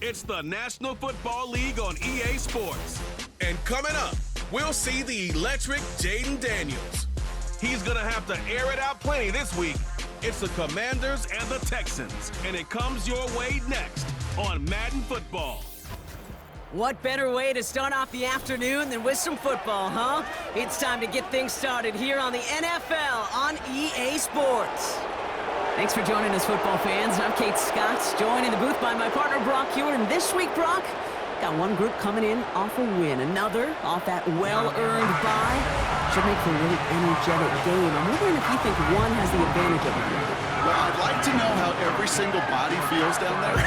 It's the National Football League on EA Sports. And coming up, we'll see the electric Jaden Daniels. He's going to have to air it out plenty this week. It's the Commanders and the Texans, and it comes your way next on Madden Football. What better way to start off the afternoon than with some football, huh? It's time to get things started here on the NFL on EA Sports. Thanks for joining us, football fans. I'm Kate Scott, joined in the booth by my partner, Brock Hewitt. And this week, Brock, got one group coming in off a win, another off that well-earned bye. Should make for a really energetic game. I'm wondering if you think one has the advantage of the other. Well, I'd like to know how every single body feels down there.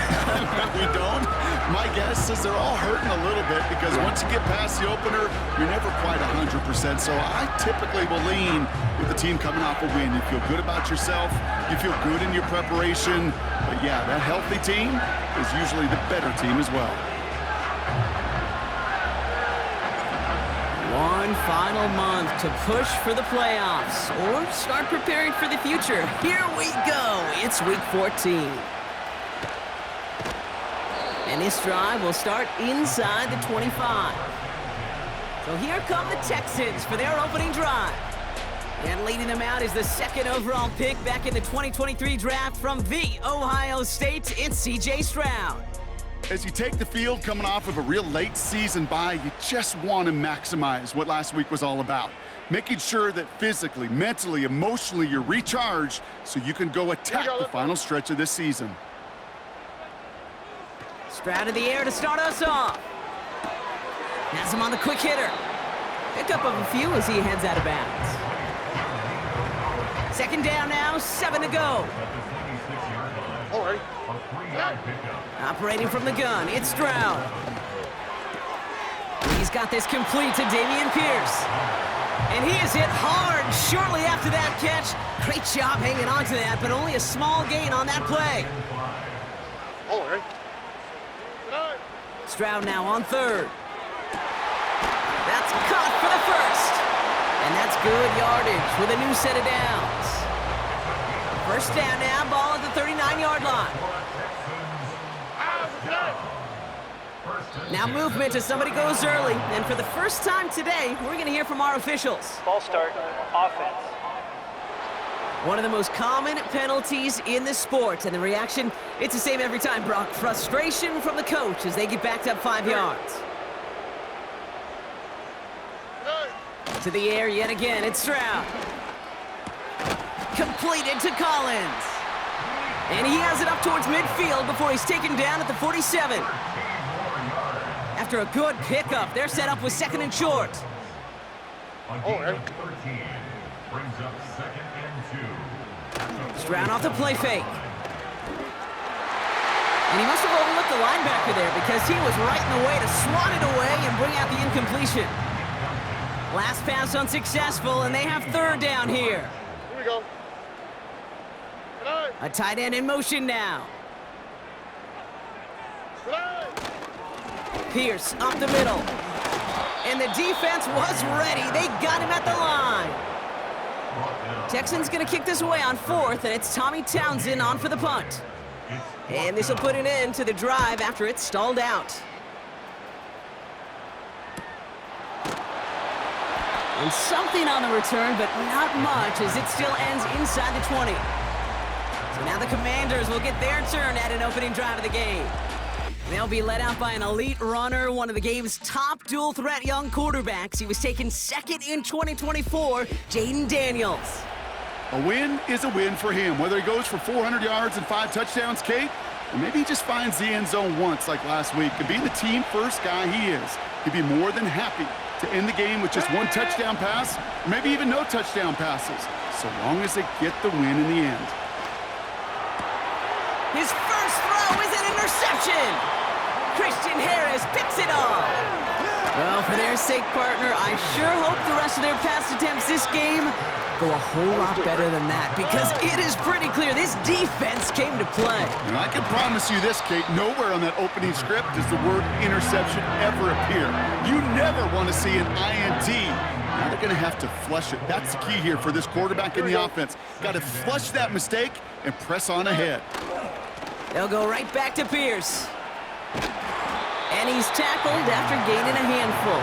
We don't. My guess is they're all hurting a little bit because once you get past the opener, you're never quite 100%. So I typically will lean with the team coming off a win. You feel good about yourself. You feel good in your preparation. But yeah, that healthy team is usually the better team as well. One final month to push for the playoffs or start preparing for the future. Here we go. It's week 14. And this drive will start inside the 25. So here come the Texans for their opening drive. And leading them out is the second overall pick back in the 2023 draft from the Ohio State. It's C.J. Stroud. As you take the field coming off of a real late season bye, you just want to maximize what last week was all about. Making sure that physically, mentally, emotionally, you're recharged so you can go attack the final stretch of this season. Stroud in the air to start us off. Has him on the quick hitter. Pickup of a few as he heads out of bounds. Second down now, 7 to go. All right. Operating from the gun, it's Stroud. He's got this complete to Dameon Pierce. And he is hit hard shortly after that catch. Great job hanging on to that, but only a small gain on that play. All right. Stroud now on third. That's caught for the first. And that's good yardage with a new set of downs. First down now, ball at the 39-yard line. Now movement as somebody goes early. And for the first time today, we're going to hear from our officials. Ball start, offense. One of the most common penalties in the sport. And the reaction, it's the same every time, Brock. Frustration from the coach as they get backed up 5 yards. To the air yet again, it's Stroud. Completed to Collins. And he has it up towards midfield before he's taken down at the 47. After a good pickup, they're set up with second and short. Stroud off the play fake. And he must have overlooked the linebacker there because he was right in the way to swat it away and bring out the incompletion. Last pass unsuccessful, and they have third down here. Here we go. A tight end in motion now. Pierce up the middle. And the defense was ready. They got him at the line. Texans going to kick this away on fourth, and it's Tommy Townsend on for the punt. And this will put an end to the drive after it's stalled out. And something on the return, but not much, as it still ends inside the 20. So now the Commanders will get their turn at an opening drive of the game. They'll be led out by an elite runner, one of the game's top dual-threat young quarterbacks. He was taken second in 2024, Jaden Daniels. A win is a win for him, whether he goes for 400 yards and 5 touchdowns, Kate, or maybe he just finds the end zone once like last week. And being the team-first guy he is, he'd be more than happy to end the game with just 1 touchdown pass, or maybe even no touchdown passes, so long as they get the win in the end. His first throw is an interception. Christian Harris picks it off. Well, for their sake, partner, I sure hope the rest of their pass attempts this game go a whole lot better than that, because it is pretty clear this defense came to play. And I can promise you this, Kate, nowhere on that opening script does the word interception ever appear. You never want to see an INT. Now they're going to have to flush it. That's the key here for this quarterback in the offense. Got to flush that mistake and press on ahead. They'll go right back to Pierce. And he's tackled after gaining a handful.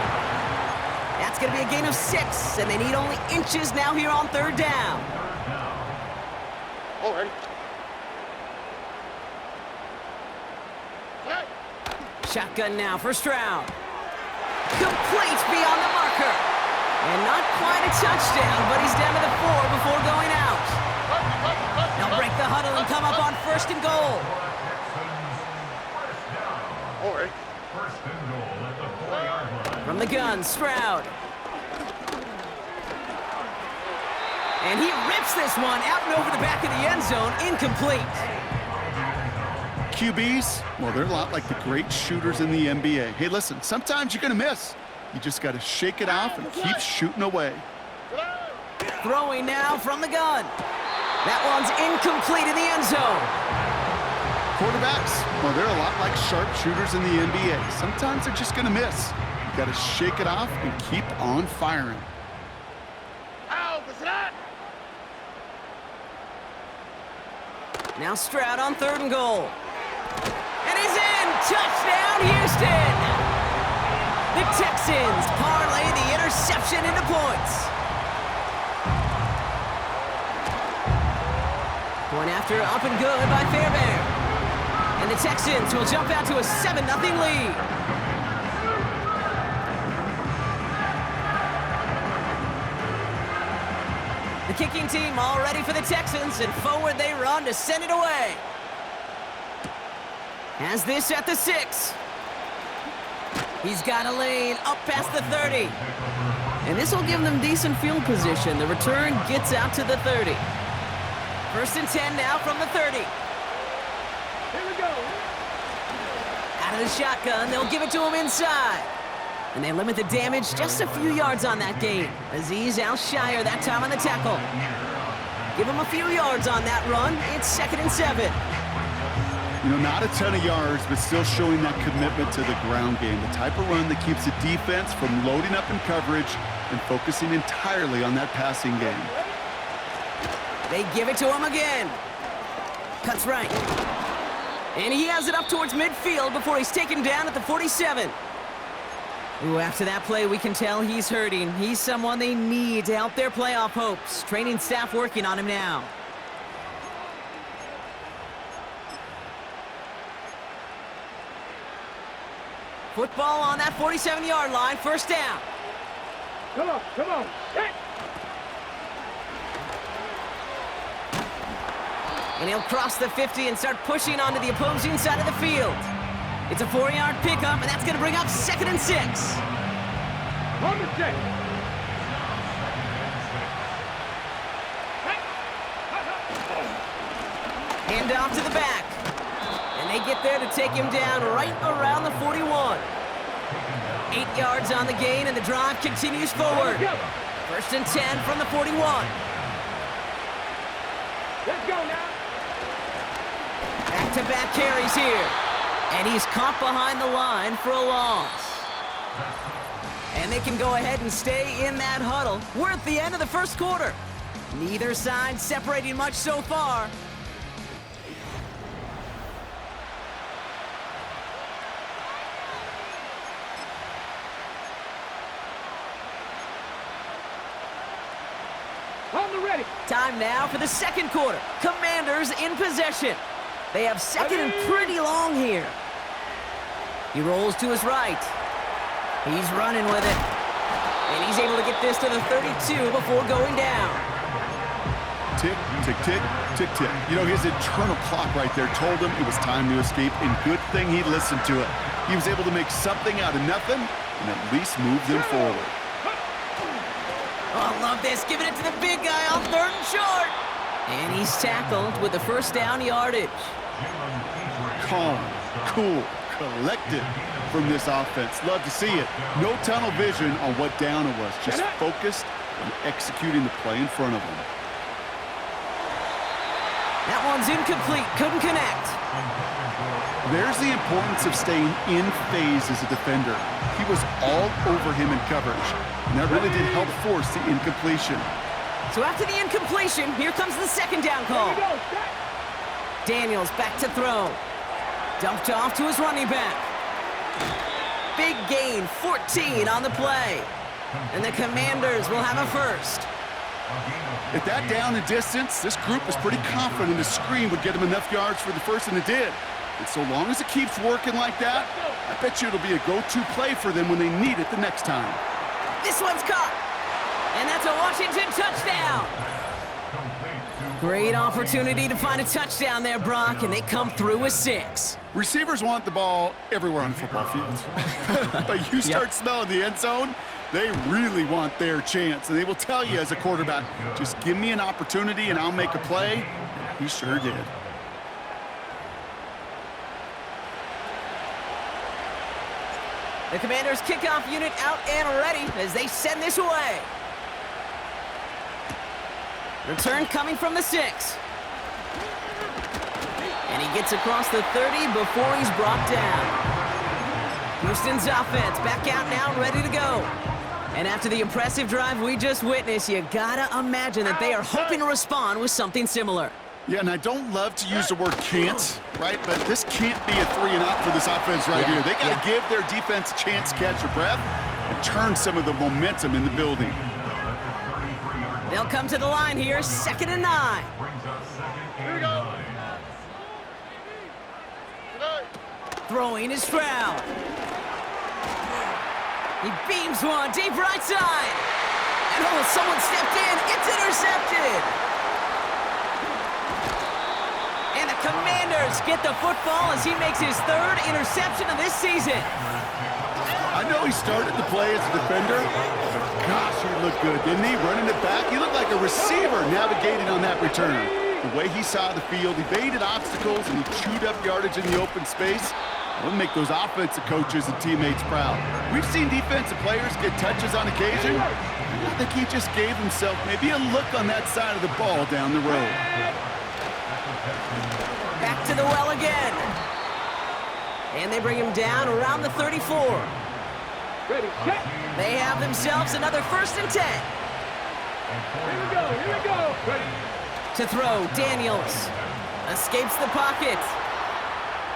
That's going to be a gain of 6, and they need only inches now here on 3rd down. All right. Shotgun now for Stroud. Complete beyond the marker. And not quite a touchdown, but he's down to the 4 before going out. They'll break the huddle and come up on 1st and goal. All right. From the gun, Stroud. And he rips this one out and over the back of the end zone, incomplete. QBs, well, they're a lot like the great shooters in the NBA. Hey, listen, sometimes you're going to miss. You just got to shake it off and keep shooting away. Throwing now from the gun. That one's incomplete in the end zone. Quarterbacks, well, they're a lot like sharpshooters in the NBA. Sometimes they're just going to miss. You got to shake it off and keep on firing. Now Stroud on 3rd and goal. And he's in! Touchdown, Houston! The Texans parlay the interception into points. Point after up and good by Fairbairn. And the Texans will jump out to a 7-0 lead. The kicking team all ready for the Texans, and forward they run to send it away. Has this at the 6. He's got a lane up past the 30. And this will give them decent field position. The return gets out to the 30. 1st and 10 now from the 30. Here we go. Out of the shotgun, they'll give it to him inside. And they limit the damage just a few yards on that gain. Aziz Al-Shire that time on the tackle. Give him a few yards on that run. It's 2nd and 7. You know, not a ton of yards, but still showing that commitment to the ground game. The type of run that keeps the defense from loading up in coverage and focusing entirely on that passing game. They give it to him again. Cuts right. And he has it up towards midfield before he's taken down at the 47. Ooh, after that play, we can tell he's hurting. He's someone they need to help their playoff hopes. Training staff working on him now. Football on that 47-yard line, 1st down. Come on, come on. Hit. And he'll cross the 50 and start pushing onto the opposing side of the field. It's a 4-yard pickup, and that's going to bring up 2nd and 6. On the 6. Hand off to the back. And they get there to take him down right around the 41. 8 yards on the gain, and the drive continues forward. 1st and 10 from the 41. Let's go now. Back-to-back carries here. And he's caught behind the line for a loss. And they can go ahead and stay in that huddle. We're at the end of the 1st quarter. Neither side separating much so far. On the ready. Time now for the 2nd quarter. Commanders in possession. They have 2nd and pretty long here. He rolls to his right. He's running with it. And he's able to get this to the 32 before going down. Tick, tick, tick, tick, tick. You know, his internal clock right there told him it was time to escape, and good thing he listened to it. He was able to make something out of nothing and at least move them forward. Oh, I love this. Giving it to the big guy on 3rd and short. And he's tackled with the 1st down yardage. Calm, cool, collected from this offense. Love to see it. No tunnel vision on what down it was. Just focused on executing the play in front of him. That one's incomplete. Couldn't connect. There's the importance of staying in phase as a defender. He was all over him in coverage, and that really did help force the incompletion. So after the incompletion, here comes the 2nd down call. Daniels back to throw. Dumped off to his running back. Big gain, 14 on the play. And the Commanders will have a first. At that down and distance, this group was pretty confident the screen would get them enough yards for the first, and it did. And so long as it keeps working like that, I bet you it'll be a go-to play for them when they need it the next time. This one's caught. And that's a Washington touchdown. Great opportunity to find a touchdown there, Brock, and they come through with 6. Receivers want the ball everywhere on the football field. But you start smelling the end zone, they really want their chance. And they will tell you as a quarterback, just give me an opportunity and I'll make a play. He sure did. The Commanders' kickoff unit out and ready as they send this away. Return coming from the 6. And he gets across the 30 before he's brought down. Houston's offense back out now, ready to go. And after the impressive drive we just witnessed, you gotta imagine that they are hoping to respond with something similar. Yeah, and I don't love to use the word can't, right? But this can't be a 3-and-out for this offense right here. They got to give their defense a chance to catch their breath and turn some of the momentum in the building. They'll come to the line here, 2nd and 9. Here we go. Throwing is Stroud. He beams one deep right side. And oh, someone stepped in. It's intercepted. And the Commanders get the football as he makes his 3rd interception of this season. I know he started the play as a defender, but gosh, he looked good, didn't he? Running it back, he looked like a receiver navigating on that return. The way he saw the field, he evaded obstacles, and he chewed up yardage in the open space. It'll make those offensive coaches and teammates proud. We've seen defensive players get touches on occasion. I think he just gave himself maybe a look on that side of the ball down the road. Back to the well again. And they bring him down around the 34. Ready, set. They have themselves another 1st and 10. Here we go, here we go. Ready. To throw, Daniels escapes the pocket.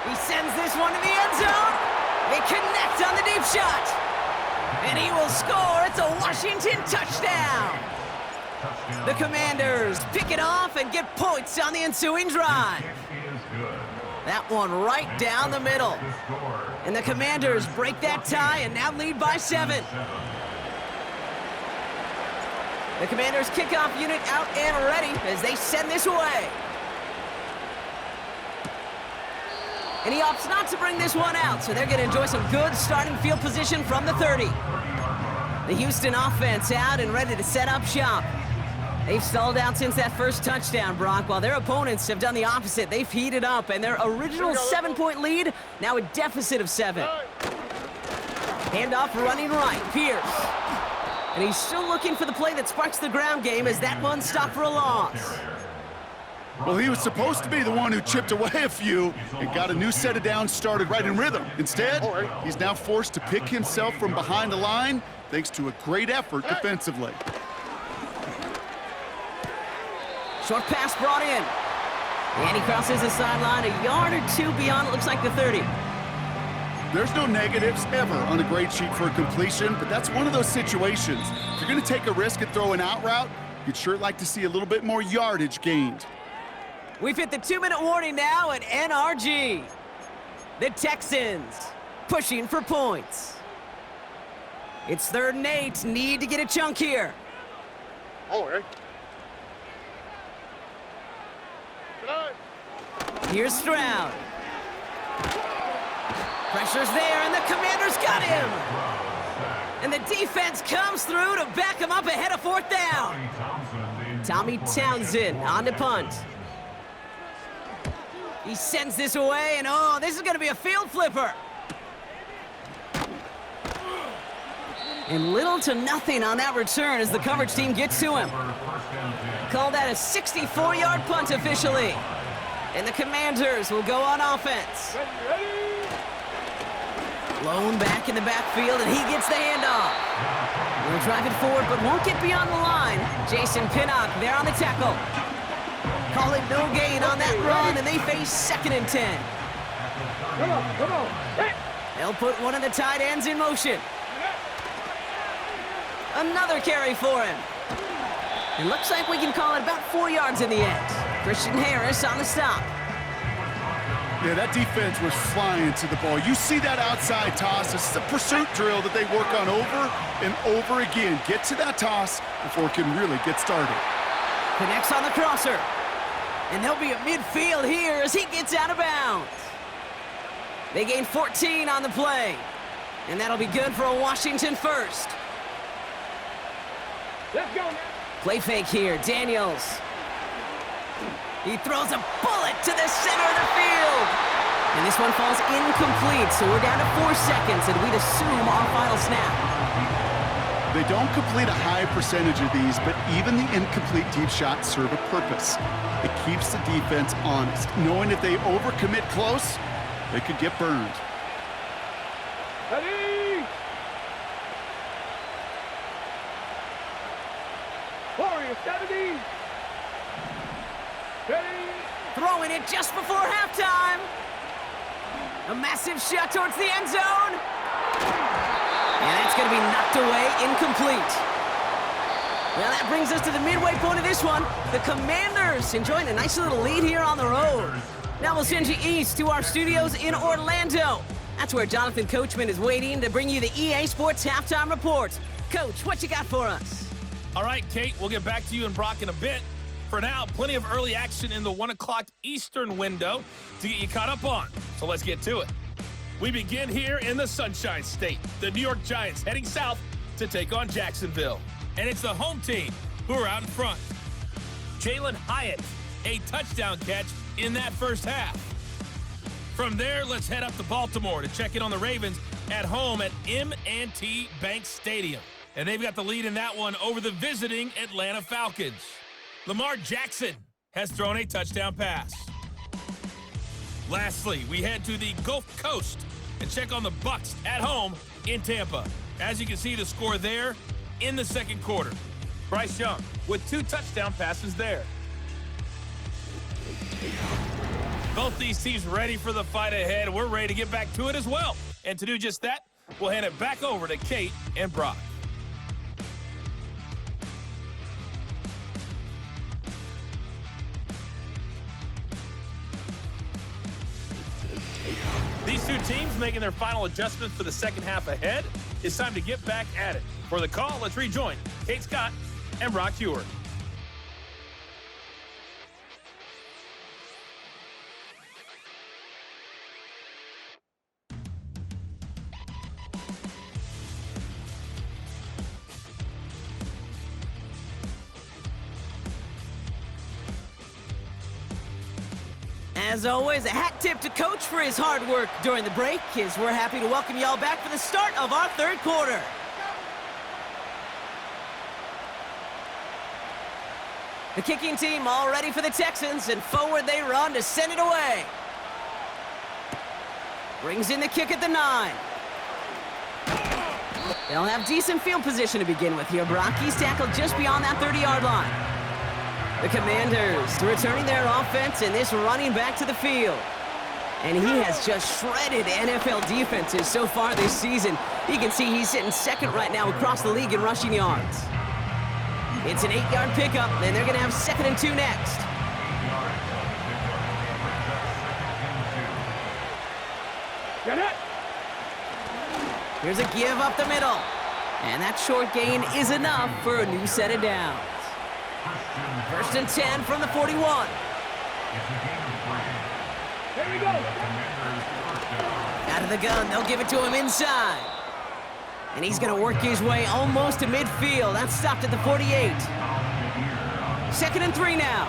He sends this one to the end zone. They connect on the deep shot. And he will score. It's a Washington touchdown. The Commanders pick it off and get points on the ensuing drive. That one right down the middle. And the Commanders break that tie and now lead by 7. The Commanders' kickoff unit out and ready as they send this away. And he opts not to bring this one out, so they're going to enjoy some good starting field position from the 30. The Houston offense out and ready to set up shop. They've stalled out since that first touchdown, Brock, while their opponents have done the opposite. They've heated up, and their original 7-point lead, now a deficit of 7. Handoff running right, Pierce. And he's still looking for the play that sparks the ground game as that one stopped for a loss. Well, he was supposed to be the one who chipped away a few and got a new set of downs started right in rhythm. Instead, he's now forced to pick himself from behind the line thanks to a great effort defensively. Short pass brought in. And he crosses the sideline a yard or 2 beyond, it looks like the 30. There's no negatives ever on a grade sheet for a completion, but that's one of those situations. If you're going to take a risk and throw an out route, you'd sure like to see a little bit more yardage gained. We've hit the 2-minute warning now at NRG. The Texans pushing for points. It's 3rd and 8. Need to get a chunk here. Here's Stroud. Pressure's there, and the Commanders got him. And the defense comes through to back him up ahead of 4th down. Tommy Townsend on to punt. He sends this away, and oh, this is going to be a field flipper. And little to nothing on that return as the coverage team gets to him. Call that a 64-yard punt officially. And the Commanders will go on offense. Lone back in the backfield, and he gets the handoff. They'll drive it forward, but won't get beyond the line. Jason Pinnock there on the tackle. Call it no gain on that run, and they face 2nd and 10. Come on, come on. Hey. They'll put one of the tight ends in motion. Another carry for him. It looks like we can call it about 4 yards in the end. Christian Harris on the stop. Yeah, that defense was flying to the ball. You see that outside toss. This is a pursuit drill that they work on over and over again. Get to that toss before it can really get started. Connects on the crosser. And they'll be at midfield here as he gets out of bounds. They gain 14 on the play. And that'll be good for a Washington first. Let's go, man. Play fake here, Daniels. He throws a bullet to the center of the field. And this one falls incomplete, so we're down to 4 seconds, and we'd assume our final snap. They don't complete a high percentage of these, but even the incomplete deep shots serve a purpose. It keeps the defense honest, knowing if they overcommit close, they could get burned. Ready? Warrior 70. Ready? Throwing it just before halftime. A massive shot towards the end zone. And that's going to be knocked away, incomplete. Well, that brings us to the midway point of this one. The Commanders enjoying a nice little lead here on the road. Now we'll send you east to our studios in Orlando. That's where Jonathan Coachman is waiting to bring you the EA Sports Halftime Report. Coach, what you got for us? All right, Kate, we'll get back to you and Brock in a bit. For now, plenty of early action in the 1 o'clock Eastern window to get you caught up on. So let's get to it. We begin here in the Sunshine State. The New York Giants heading south to take on Jacksonville. And it's the home team who are out in front. Jalen Hyatt, a touchdown catch in that first half. From there, let's head up to Baltimore to check in on the Ravens at home at M&T Bank Stadium. And they've got the lead in that one over the visiting Atlanta Falcons. Lamar Jackson has thrown a touchdown pass. Lastly, we head to the Gulf Coast and check on the Bucs at home in Tampa. As you can see, the score there in the second quarter. Bryce Young with 2 touchdown passes there. Both these teams ready for the fight ahead. We're ready to get back to it as well. And to do just that, we'll hand it back over to Kate and Brock. These two teams making their final adjustments for the second half ahead. It's time to get back at it. For the call, let's rejoin Kate Scott and Brock Heward. As always, a hat tip to Coach for his hard work during the break, as we're happy to welcome y'all back for the start of our third quarter. The kicking team all ready for the Texans, and forward they run to send it away. Brings in the kick at the 9. They'll have decent field position to begin with here. Brock, he's tackled just beyond that 30-yard line. The Commanders returning their offense, and this running back to the field. And he has just shredded NFL defenses so far this season. You can see he's sitting second right now across the league in rushing yards. It's an 8-yard pickup, and they're going to have 2nd and 2 next. Get it. Here's a give up the middle. And that short gain is enough for a new set of downs. 1st and 10 from the 41. Here we go. Out of the gun, they'll give it to him inside. And he's going to work his way almost to midfield. That's stopped at the 48. 2nd and 3 now.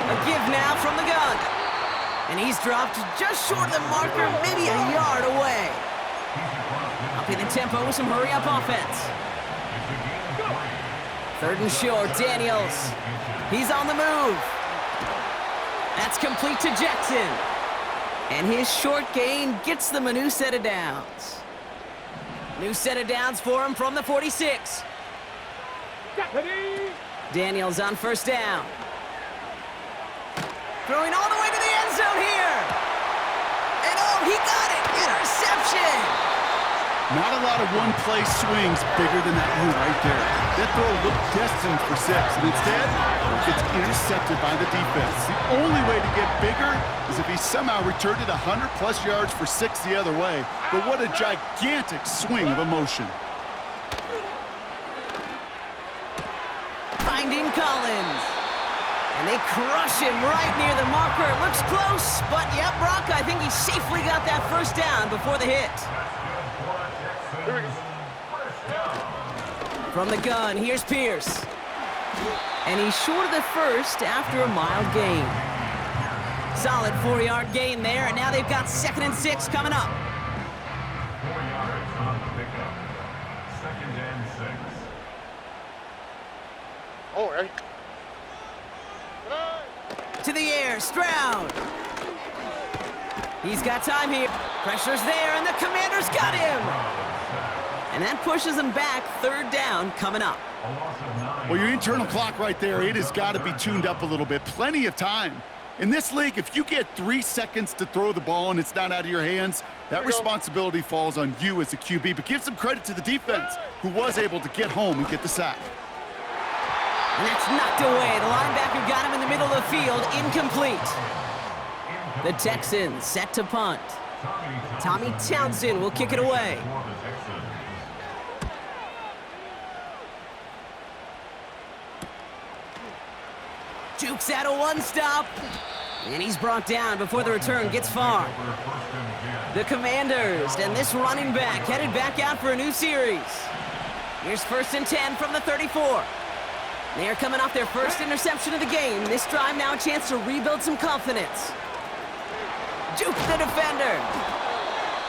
A give now from the gun. And he's dropped just short of the marker, maybe a yard away. Upping the tempo with some hurry-up offense. 3rd and short, Daniels. He's on the move. That's complete to Jackson. And his short gain gets them a new set of downs. New set of downs for him from the 46. Ready. Daniels on 1st down. Throwing all the way to the end zone here. And oh, he got it. Interception. Not a lot of one-play swings bigger than that one right there. That throw looked destined for 6, and instead, it's intercepted by the defense. The only way to get bigger is if he somehow returned it 100-plus yards for 6 the other way. But what a gigantic swing of emotion. Finding Collins. And they crush him right near the marker. It looks close, but yep, Brock, I think he safely got that first down before the hit. From the gun, here's Pierce. And he's short of the first after a mild gain. Solid 4-yard gain there, and now they've got 2nd and 6 coming up. 4 yards on the pickup. 2nd and 6. All right. To the air, Stroud. He's got time here. Pressure's there, and the Commanders got him. And that pushes them back. 3rd down coming up. Well, your internal clock right there, it has got to be tuned up a little bit. Plenty of time. In this league, if you get 3 seconds to throw the ball and it's not out of your hands, that responsibility falls on you as a QB. But give some credit to the defense, who was able to get home and get the sack. And that's knocked away. The linebacker got him in the middle of the field. Incomplete. The Texans set to punt. Tommy Townsend will kick it away. Jukes out a one-stop. And he's brought down before the return gets far. The Commanders and this running back headed back out for a new series. Here's 1st and 10 from the 34. They are coming off their first interception of the game. This drive now a chance to rebuild some confidence. Juke the defender.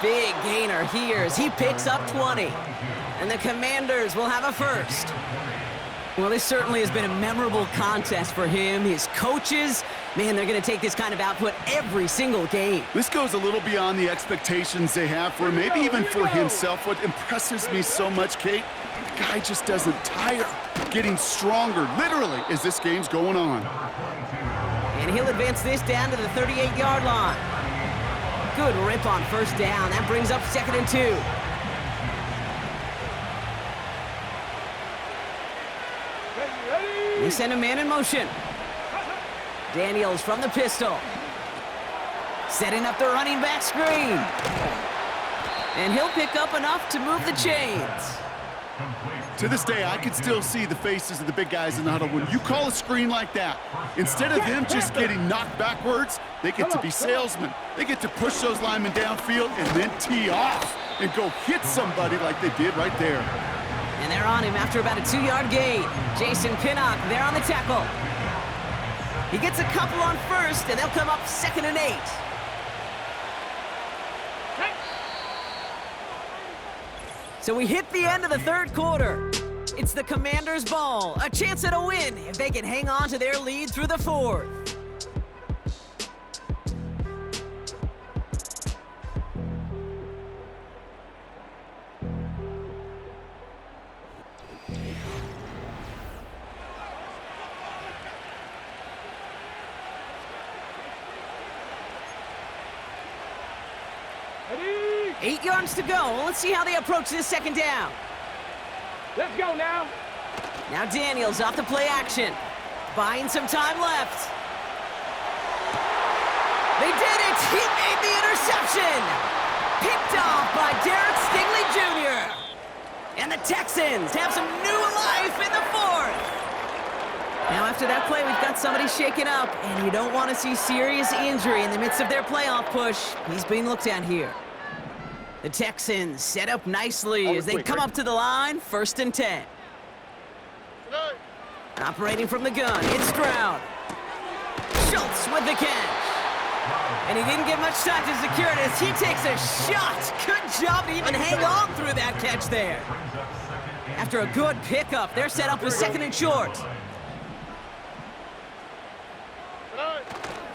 Big gainer here as he picks up 20. And the Commanders will have a first. Well, this certainly has been a memorable contest for him. His coaches, man, they're going to take this kind of output every single game. This goes a little beyond the expectations they have for him, maybe even for himself. What impresses me so much, Kate, the guy just doesn't tire. Getting stronger, literally, as this game's going on. And he'll advance this down to the 38-yard line. Good rip on 1st down. That brings up 2nd and 2. They send a man in motion. Daniels from the pistol. Setting up the running back screen. And he'll pick up enough to move the chains. To this day, I can still see the faces of the big guys in the huddle. When you call a screen like that, instead of them just getting knocked backwards, they get to be salesmen. They get to push those linemen downfield and then tee off and go hit somebody like they did right there. And they're on him after about a 2-yard gain. Jason Pinnock there on the tackle. He gets a couple on 1st, and they'll come up 2nd and 8. So we hit the end of the 3rd quarter. It's the Commanders' ball. A chance at a win if they can hang on to their lead through the 4th. Ready? 8 yards to go. Let's see how they approach this 2nd down. Let's go now. Now Daniels off the play action. Buying some time left. They did it! He made the interception! Picked off by Derek Stingley Jr. And the Texans have some new life in the 4th. Now after that play, we've got somebody shaken up, and you don't want to see serious injury in the midst of their playoff push. He's being looked at here. The Texans set up nicely as they come up to the line, 1st and 10. Operating from the gun, it's Stroud. Schultz with the catch. And he didn't get much time to secure it as he takes a shot. Good job to even hang on through that catch there. After a good pickup, they're set up with 2nd and short.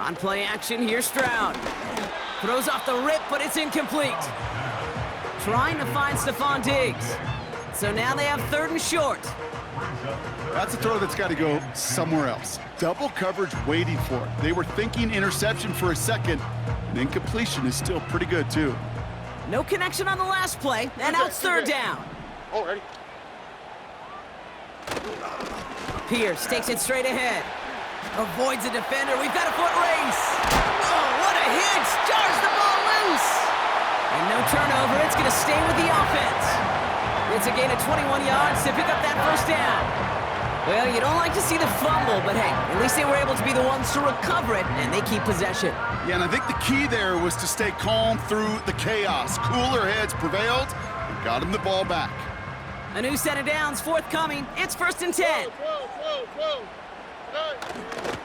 On play action, here's Stroud. Throws off the rip, but it's incomplete. Trying to find Stephon Diggs. So now they have 3rd and short. That's a throw that's got to go somewhere else. Double coverage waiting for it. They were thinking interception for a second, and incompletion is still pretty good, too. No connection on the last play, and now it's third down. Already. Pierce takes it straight ahead. Avoids a defender. We've got a foot race. Oh, what a hit! Jars the ball loose. And no turnover. It's going to stay with the offense. It's a gain of 21 yards to pick up that first down. Well, you don't like to see the fumble, but hey, at least they were able to be the ones to recover it, and they keep possession. Yeah, and I think the key there was to stay calm through the chaos. Cooler heads prevailed and got him the ball back. A new set of downs forthcoming. It's 1st and 10.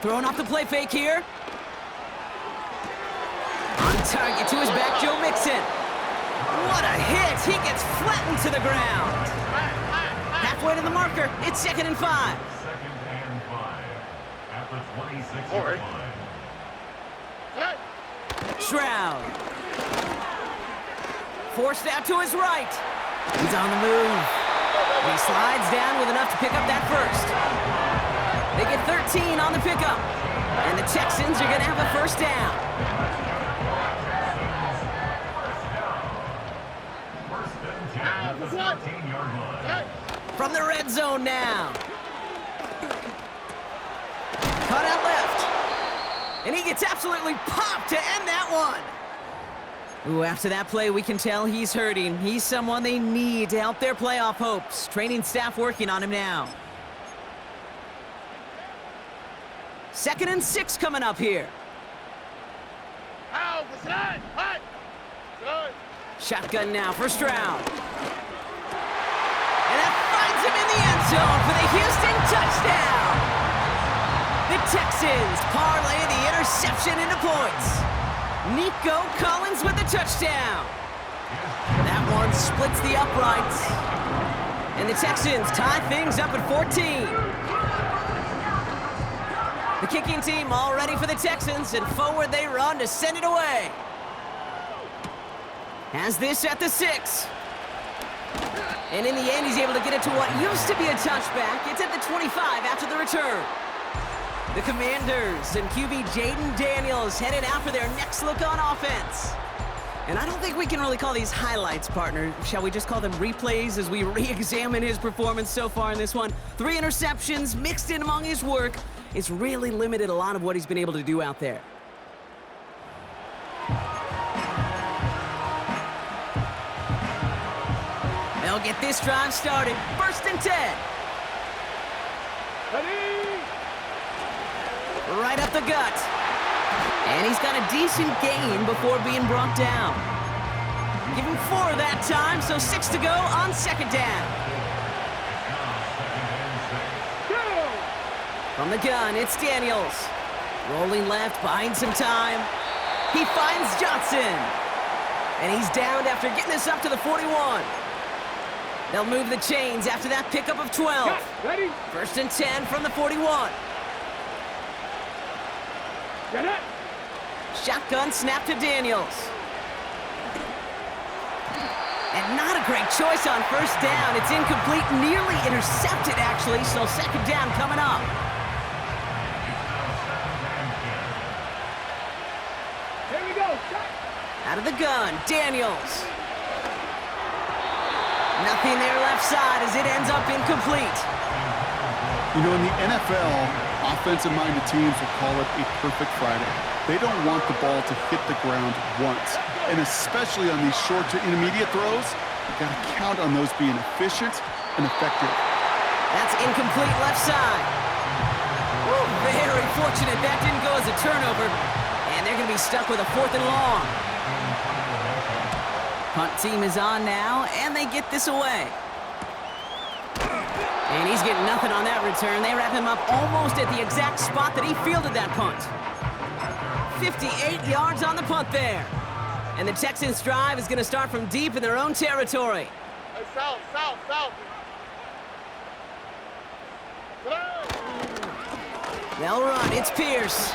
Throwing off the play fake here. On target to his back, Joe Mixon. What a hit! He gets flattened to the ground. Halfway to the marker. It's 2nd and 5. 2nd and 5. At the 26-yard line. Stroud. Forced out to his right. He's on the move. And he slides down with enough to pick up that first. They get 13 on the pickup. And the Texans are going to have a first down. First and 10 at the 13-yard line. From the red zone now. Cut out left. And he gets absolutely popped to end that one. Ooh, after that play, we can tell he's hurting. He's someone they need to help their playoff hopes. Training staff working on him now. 2nd and 6 coming up here. Shotgun now for Stroud. And that finds him in the end zone for the Houston touchdown. The Texans parlay the interception into points. Nico Collins with the touchdown. That one splits the uprights. And the Texans tie things up at 14. The kicking team all ready for the Texans, and forward they run to send it away. Has this at the 6. And in the end, he's able to get it to what used to be a touchback. It's at the 25 after the return. The Commanders and QB Jaden Daniels headed out for their next look on offense. And I don't think we can really call these highlights, partner. Shall we just call them replays as we re-examine his performance so far in this one? 3 interceptions mixed in among his work. It's really limited a lot of what he's been able to do out there. They'll get this drive started. 1st and 10. Right up the gut. And he's got a decent gain before being brought down. Give him 4 that time, so 6 to go on 2nd down. From the gun, it's Daniels. Rolling left, buying some time. He finds Johnson. And he's downed after getting this up to the 41. They'll move the chains after that pickup of 12. Ready? 1st and 10 from the 41. Get it. Shotgun snap to Daniels. And not a great choice on 1st down. It's incomplete, nearly intercepted actually, so 2nd down coming up. Here we go. Out of the gun, Daniels. Nothing there left side as it ends up incomplete. You know, in the NFL, offensive-minded teams will call it a perfect Friday. They don't want the ball to hit the ground once. And especially on these short to intermediate throws, you've got to count on those being efficient and effective. That's incomplete left side. Woo, very fortunate that didn't go as a turnover. And they're going to be stuck with a 4th and long. Punt team is on now, and they get this away. And he's getting nothing on that return. They wrap him up almost at the exact spot that he fielded that punt. 58 yards on the punt there. And the Texans' drive is going to start from deep in their own territory. Hey, south. They'll run. It's Pierce.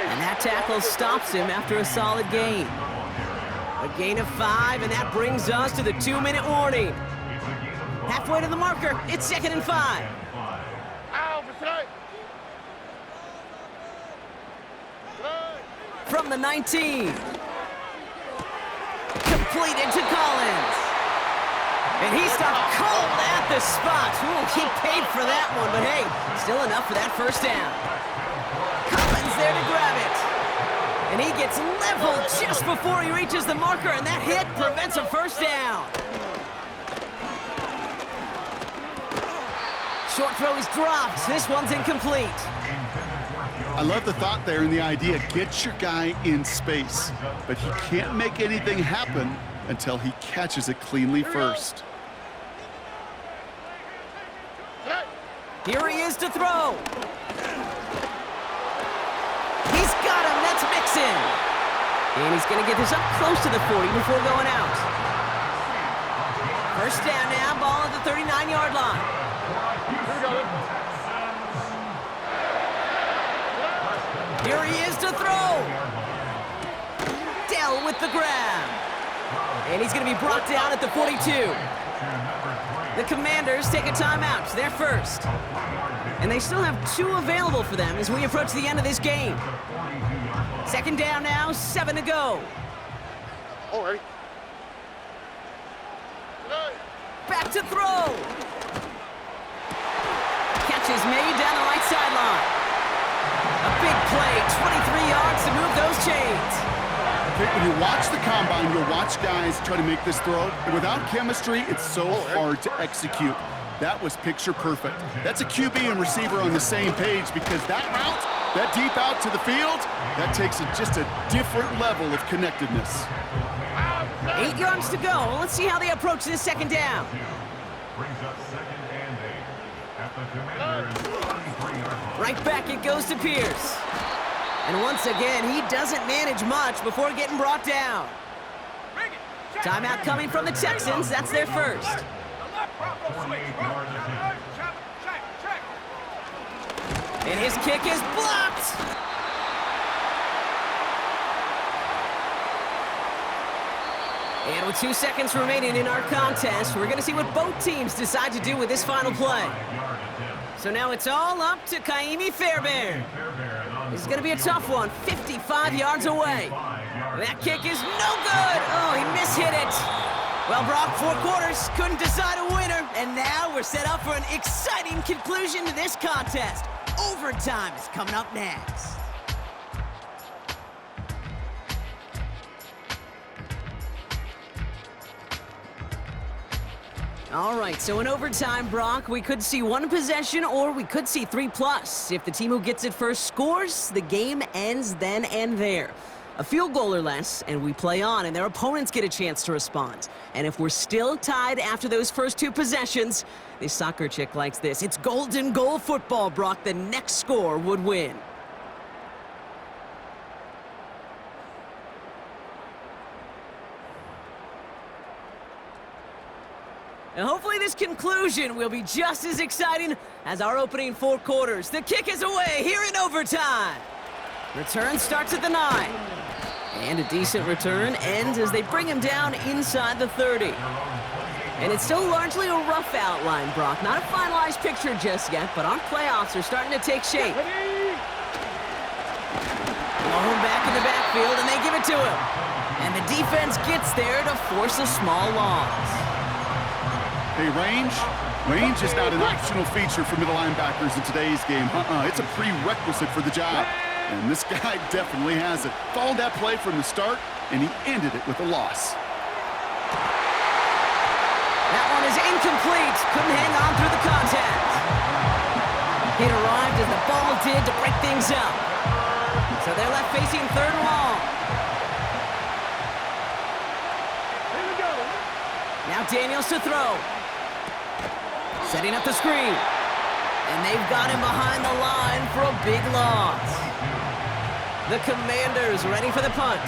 And that tackle stops him after a solid gain. A gain of 5, and that brings us to the 2-minute warning. Halfway to the marker, it's 2nd and 5. from the 19. Completed to Collins. And he stopped cold at the spot. Ooh, he paid for that one, but hey, still enough for that first down. Collins there to grab it. And he gets leveled just before he reaches the marker, and that hit prevents a first down. Short throw is dropped. This one's incomplete. I love the thought there and the idea. Get your guy in space, but he can't make anything happen until he catches it cleanly first. Here he is to throw. He's got him. That's Mixon. And he's going to get this up close to the 40 before going out. First down now, ball at the 39-yard line. Here he is to throw. Dell with the grab. And he's going to be brought down at the 42. The Commanders take a timeout. They're first. And they still have 2 available for them as we approach the end of this game. Second down now, 7 to go. Oh, ready. Back to throw. Catch is made down the right sideline. A big play, 23 yards to move those chains. When you watch the combine, you'll watch guys try to make this throw. And without chemistry, it's so hard to execute. That was picture perfect. That's a QB and receiver on the same page because that route, that deep out to the field, that takes just a different level of connectedness. 8 yards to go. Let's see how they approach this second down. Brings up 2nd and 8 at the Commanders' 33-yard line. Right back it goes to Pierce. And once again, he doesn't manage much before getting brought down. Timeout coming from the Texans. That's their first. 48-yard attempt. And his kick is blocked. And with 2 seconds remaining in our contest, we're going to see what both teams decide to do with this final play. So now it's all up to Kaimi Fairbairn. This is going to be a tough one, 55 yards away. That kick is no good. Oh, he mishit it. Well, Brock, 4 quarters, couldn't decide a winner. And now we're set up for an exciting conclusion to this contest. Overtime is coming up next. All right, so in overtime, Brock, we could see 1 possession or we could see 3+. If the team who gets it first scores, the game ends then and there. A field goal or less, and we play on, and their opponents get a chance to respond. And if we're still tied after those first 2 possessions, this soccer chick likes this. It's golden goal football, Brock. The next score would win. And hopefully this conclusion will be just as exciting as our opening 4 quarters. The kick is away here in overtime. Return starts at the 9. And a decent return ends as they bring him down inside the 30. And it's still largely a rough outline, Brock. Not a finalized picture just yet, but our playoffs are starting to take shape. Blown back in the backfield, and they give it to him. And the defense gets there to force a small loss. Hey, range is not an optional feature for middle linebackers in today's game. It's a prerequisite for the job. And this guy definitely has it. Followed that play from the start, and he ended it with a loss. That one is incomplete. Couldn't hang on through the contact. It arrived as the ball did to break things up. So they're left facing 3rd and long. Here we go. Now Daniels to throw. Setting up the screen. And they've got him behind the line for a big loss. The Commanders ready for the punt.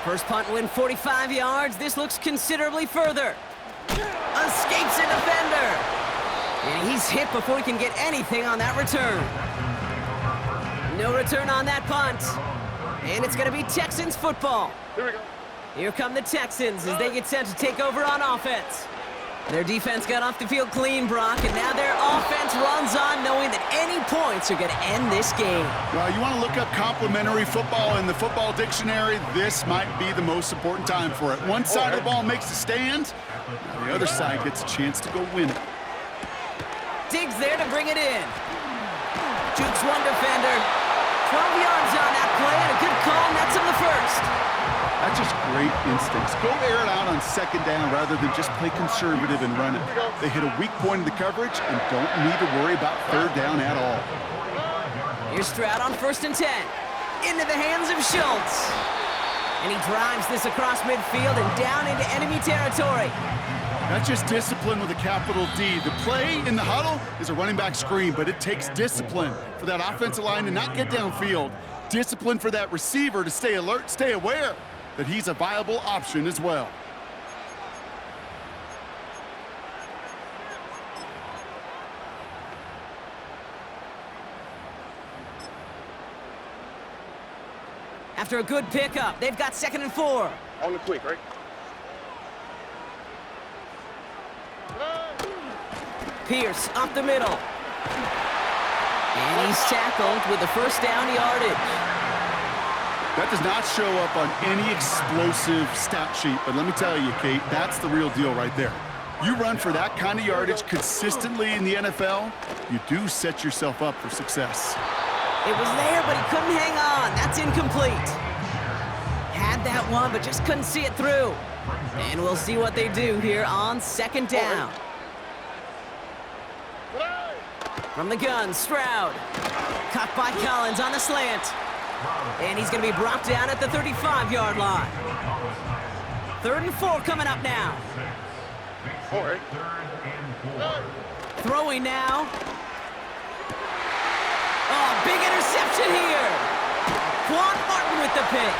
First punt win 45 yards. This looks considerably further. Escapes a defender. And he's hit before he can get anything on that return. No return on that punt. And it's going to be Texans football. Here we go. Here come the Texans as they get set to take over on offense. Their defense got off the field clean, Brock, and now their offense runs on knowing that any points are going to end this game. Well, you want to look up complimentary football in the football dictionary, this might be the most important time for it. One side of the ball makes a stand, the other side gets a chance to go win it. Diggs there to bring it in. Jukes one defender. 12 yards on that play, and a good call nets him the first. That's just great instincts. Go air it out on second down rather than just play conservative and run it. They hit a weak point in the coverage and don't need to worry about third down at all. Here's Stroud on 1st and 10. Into the hands of Schultz. And he drives this across midfield and down into enemy territory. That's just discipline with a capital D. The play in the huddle is a running back screen, but it takes discipline for that offensive line to not get downfield. Discipline for that receiver to stay alert, stay aware that he's a viable option as well. After a good pickup, they've got 2nd and 4. On the quick, right? Pierce up the middle. And he's tackled with the first down yardage. That does not show up on any explosive stat sheet, but let me tell you, Kate, that's the real deal right there. You run for that kind of yardage consistently in the NFL, you do set yourself up for success. It was there, but he couldn't hang on. That's incomplete. Had that one, but just couldn't see it through. And we'll see what they do here on 2nd down. From the gun, Stroud. Caught by Collins on the slant. And he's going to be brought down at the 35-yard line. 3rd and 4 coming up now. Throwing now. Oh, big interception here. Quan Martin with the pick.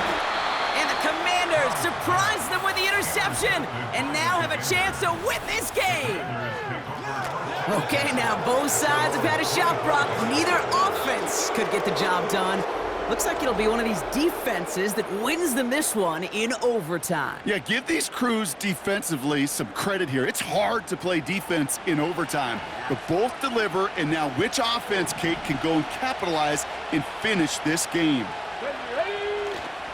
And the Commanders surprise them with the interception and now have a chance to win this game. Okay, now both sides have had a shot, Brock. Neither offense could get the job done. Looks like it'll be one of these defenses that wins them this one in overtime. Yeah, give these crews defensively some credit here. It's hard to play defense in overtime, but both deliver, and now which offense, Kate, can go and capitalize and finish this game?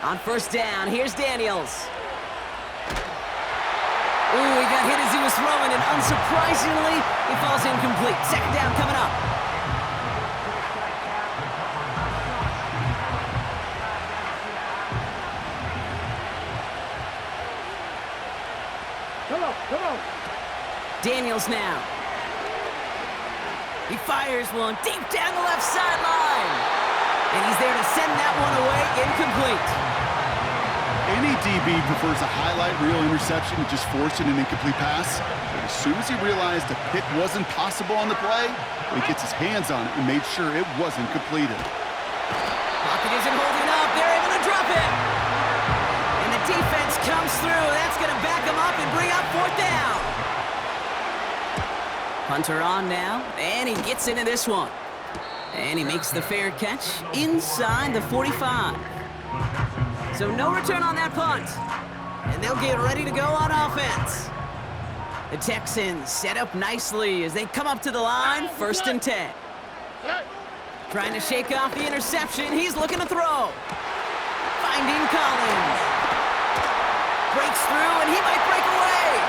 On 1st down, here's Daniels. Ooh, he got hit as he was throwing, and unsurprisingly, he falls incomplete. 2nd down coming up. Come on. Daniels now. He fires one deep down the left sideline. And he's there to send that one away, incomplete. Any DB prefers a highlight reel interception to just forcing an incomplete pass. But as soon as he realized a pick wasn't possible on the play, he gets his hands on it and made sure it wasn't completed. Pocket isn't holding up. They're able to drop him. And the defense comes through. That's going to back him up and bring up 4th down. Hunter on now, and he gets into this one. And he makes the fair catch inside the 45. So no return on that punt. And they'll get ready to go on offense. The Texans set up nicely as they come up to the line, 1st and 10. Trying to shake off the interception. He's looking to throw. Finding Collins. Breaks through, and he might break away.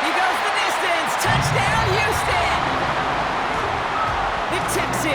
He goes the distance. Touchdown, Houston! The Texans